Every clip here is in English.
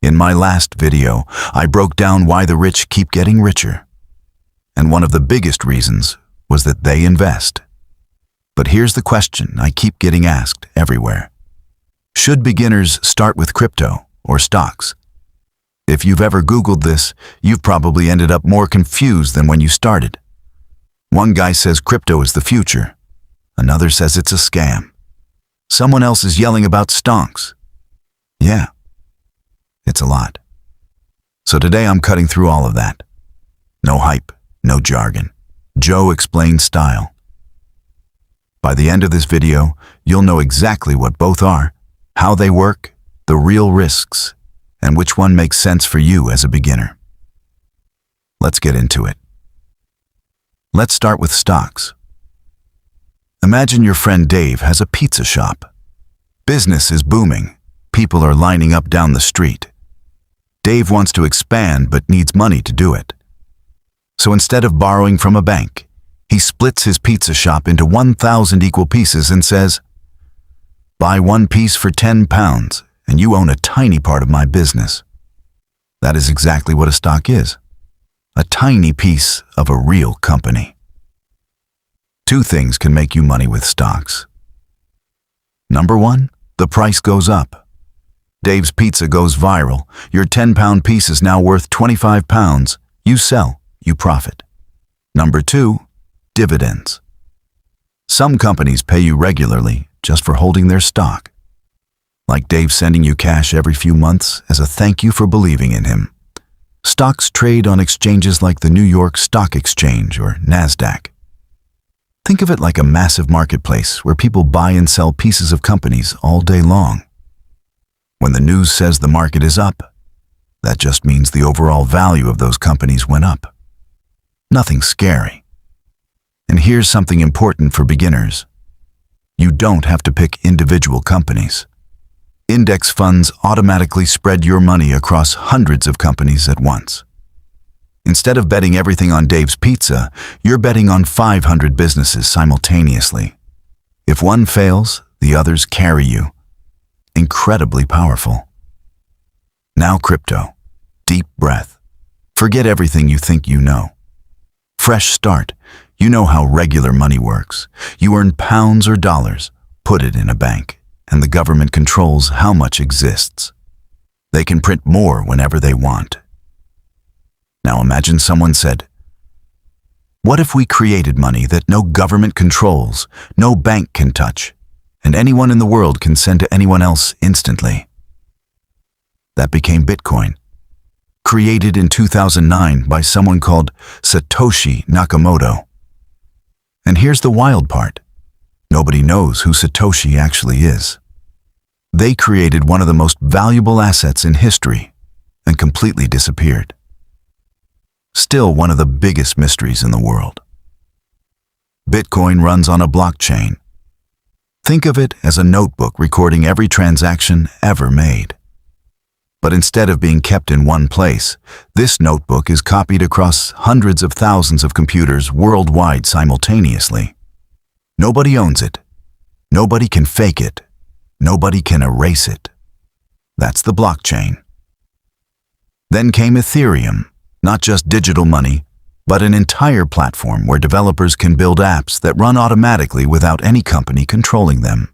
In my last video, I broke down why the rich keep getting richer. And one of the biggest reasons was that they invest. But here's the question I keep getting asked everywhere. Should beginners start with crypto or stocks? If you've ever Googled this, you've probably ended up more confused than when you started. One guy says crypto is the future. Another says it's a scam. Someone else is yelling about stonks. Yeah, it's a lot. So today I'm cutting through all of that. No hype, no jargon. Joe explained style. By the end of this video, you'll know exactly what both are, how they work, the real risks, and which one makes sense for you as a beginner. Let's get into it. Let's start with stocks. Imagine your friend Dave has a pizza shop. Business is booming. People are lining up down the street. Dave wants to expand but needs money to do it. So instead of borrowing from a bank, he splits his pizza shop into 1,000 equal pieces and says, "Buy one piece for £10 and you own a tiny part of my business." That is exactly what a stock is. A tiny piece of a real company. Two things can make you money with stocks. Number one, the price goes up. Dave's pizza goes viral. Your £10 piece is now worth £25. You sell, you profit. Number two, dividends. Some companies pay you regularly just for holding their stock. Like Dave sending you cash every few months as a thank you for believing in him. Stocks trade on exchanges like the New York Stock Exchange or NASDAQ. Think of it like a massive marketplace where people buy and sell pieces of companies all day long. When the news says the market is up, that just means the overall value of those companies went up. Nothing scary. And here's something important for beginners. You don't have to pick individual companies. Index funds automatically spread your money across hundreds of companies at once. Instead of betting everything on Dave's pizza, you're betting on 500 businesses simultaneously. If one fails, the others carry you. Incredibly powerful. Now crypto. Deep breath. Forget everything you think you know. Fresh start. You know how regular money works. You earn pounds or dollars, put it in a bank, and the government controls how much exists. They can print more whenever they want. Now imagine someone said, "What if we created money that no government controls, no bank can touch, and anyone in the world can send to anyone else instantly?" That became Bitcoin, created in 2009 by someone called Satoshi Nakamoto. And here's the wild part. Nobody knows who Satoshi actually is. They created one of the most valuable assets in history and completely disappeared. Still one of the biggest mysteries in the world. Bitcoin runs on a blockchain. Think of it as a notebook recording every transaction ever made. But instead of being kept in one place, this notebook is copied across hundreds of thousands of computers worldwide simultaneously. Nobody owns it. Nobody can fake it. Nobody can erase it. That's the blockchain. Then came Ethereum, not just digital money, but an entire platform where developers can build apps that run automatically without any company controlling them.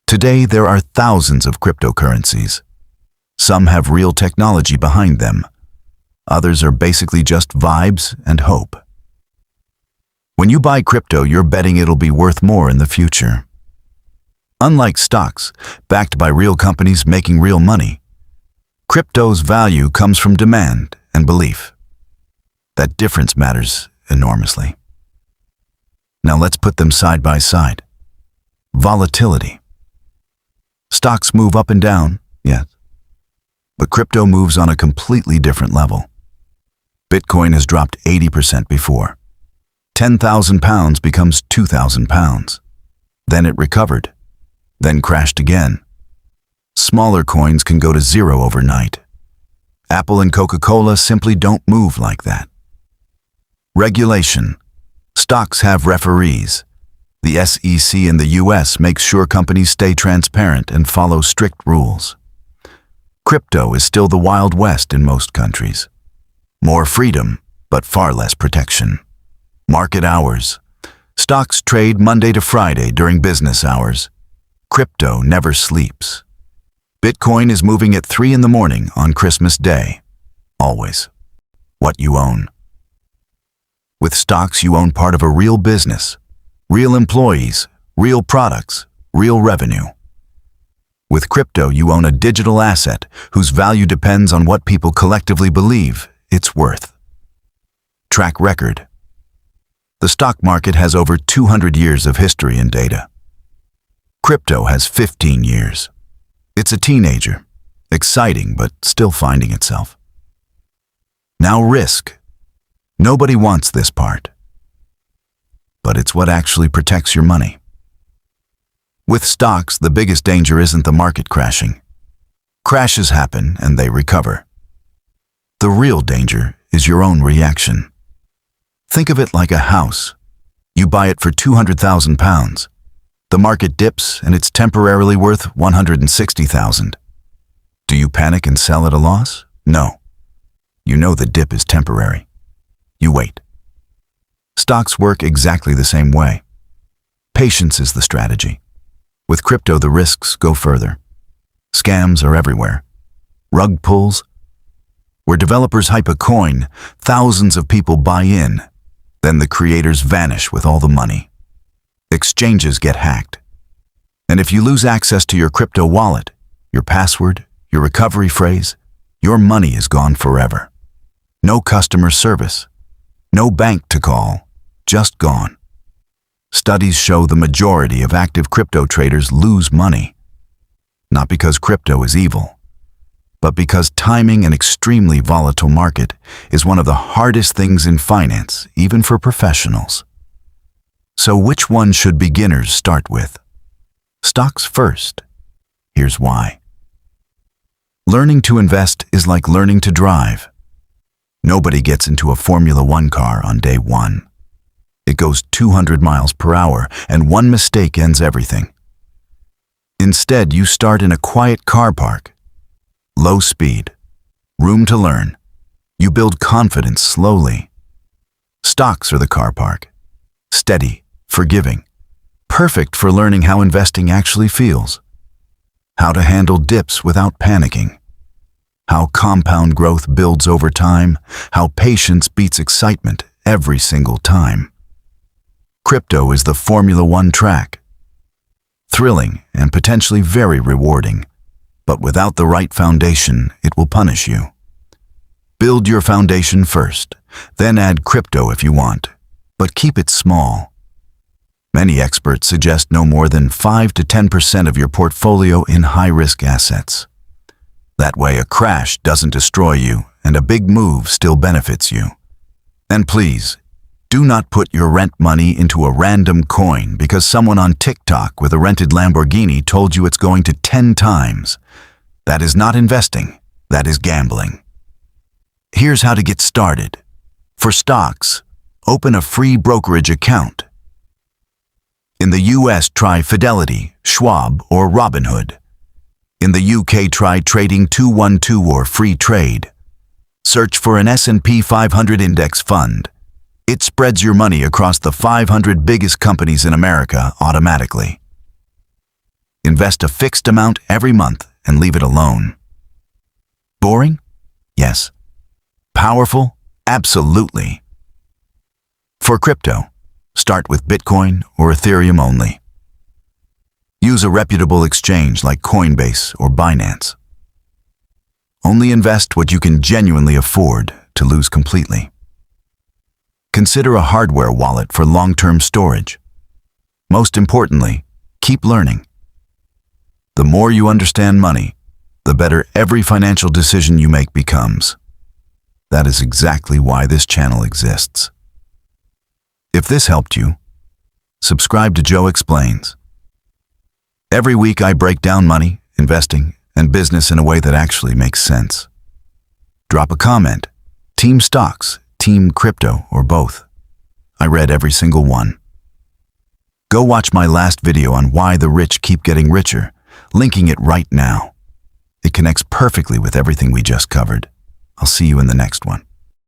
Today, there are thousands of cryptocurrencies. Some have real technology behind them. Others are basically just vibes and hope. When you buy crypto, you're betting it'll be worth more in the future. Unlike stocks, backed by real companies making real money, crypto's value comes from demand and belief. That difference matters enormously. Now let's put them side by side. Volatility. Stocks move up and down, yes. But crypto moves on a completely different level. Bitcoin has dropped 80% before. £10,000 becomes £2,000. Then it recovered, then crashed again. Smaller coins can go to zero overnight. Apple and Coca-Cola simply don't move like that. Regulation. Stocks have referees. The SEC in the US makes sure companies stay transparent and follow strict rules. Crypto is still the Wild West in most countries. More freedom, but far less protection. Market hours. Stocks trade Monday to Friday during business hours. Crypto never sleeps. Bitcoin is moving at 3 in the morning on Christmas Day. Always. What you own. With stocks, you own part of a real business, real employees, real products, real revenue. With crypto, you own a digital asset whose value depends on what people collectively believe it's worth. Track record. The stock market has over 200 years of history and data. Crypto has 15 years. It's a teenager, exciting but still finding itself. Now risk. Nobody wants this part. But it's what actually protects your money. With stocks, the biggest danger isn't the market crashing. Crashes happen and they recover. The real danger is your own reaction. Think of it like a house. You buy it for £200,000. The market dips and it's temporarily worth $160,000. Do you panic and sell at a loss? No. You know the dip is temporary. You wait. Stocks work exactly the same way. Patience is the strategy. With crypto, the risks go further. Scams are everywhere. Rug pulls. Where developers hype a coin, thousands of people buy in. Then the creators vanish with all the money. Exchanges get hacked. And if you lose access to your crypto wallet, your password, your recovery phrase, your money is gone forever. No customer service. No bank to call. Just gone. Studies show the majority of active crypto traders lose money. Not because crypto is evil, but because timing an extremely volatile market is one of the hardest things in finance, even for professionals. So which one should beginners start with? Stocks first. Here's why. Learning to invest is like learning to drive. Nobody gets into a Formula One car on day one. It goes 200 miles per hour, and one mistake ends everything. Instead, you start in a quiet car park. Low speed. Room to learn. You build confidence slowly. Stocks are the car park. Steady, forgiving. Perfect for learning how investing actually feels. How to handle dips without panicking. How compound growth builds over time. How patience beats excitement every single time. Crypto is the Formula One track. Thrilling and potentially very rewarding, but without the right foundation, it will punish you. Build your foundation first, then add crypto if you want, but keep it small. Many experts suggest no more than 5 to 10% of your portfolio in high-risk assets. That way a crash doesn't destroy you and a big move still benefits you. And please, do not put your rent money into a random coin because someone on TikTok with a rented Lamborghini told you it's going to 10 times. That is not investing, that is gambling. Here's how to get started. For stocks, open a free brokerage account. In the US, try Fidelity, Schwab, or Robinhood. In the UK, try Trading 212 or Free Trade. Search for an S&P 500 index fund. It spreads your money across the 500 biggest companies in America automatically. Invest a fixed amount every month and leave it alone. Boring? Yes. Powerful? Absolutely. For crypto, start with Bitcoin or Ethereum only. Use a reputable exchange like Coinbase or Binance. Only invest what you can genuinely afford to lose completely. Consider a hardware wallet for long-term storage. Most importantly, keep learning. The more you understand money, the better every financial decision you make becomes. That is exactly why this channel exists. If this helped you, subscribe to Joe Explains. Every week I break down money, investing, and business in a way that actually makes sense. Drop a comment, Team Stocks, Team Crypto, or both. I read every single one. Go watch my last video on why the rich keep getting richer, linking it right now. It connects perfectly with everything we just covered. I'll see you in the next one.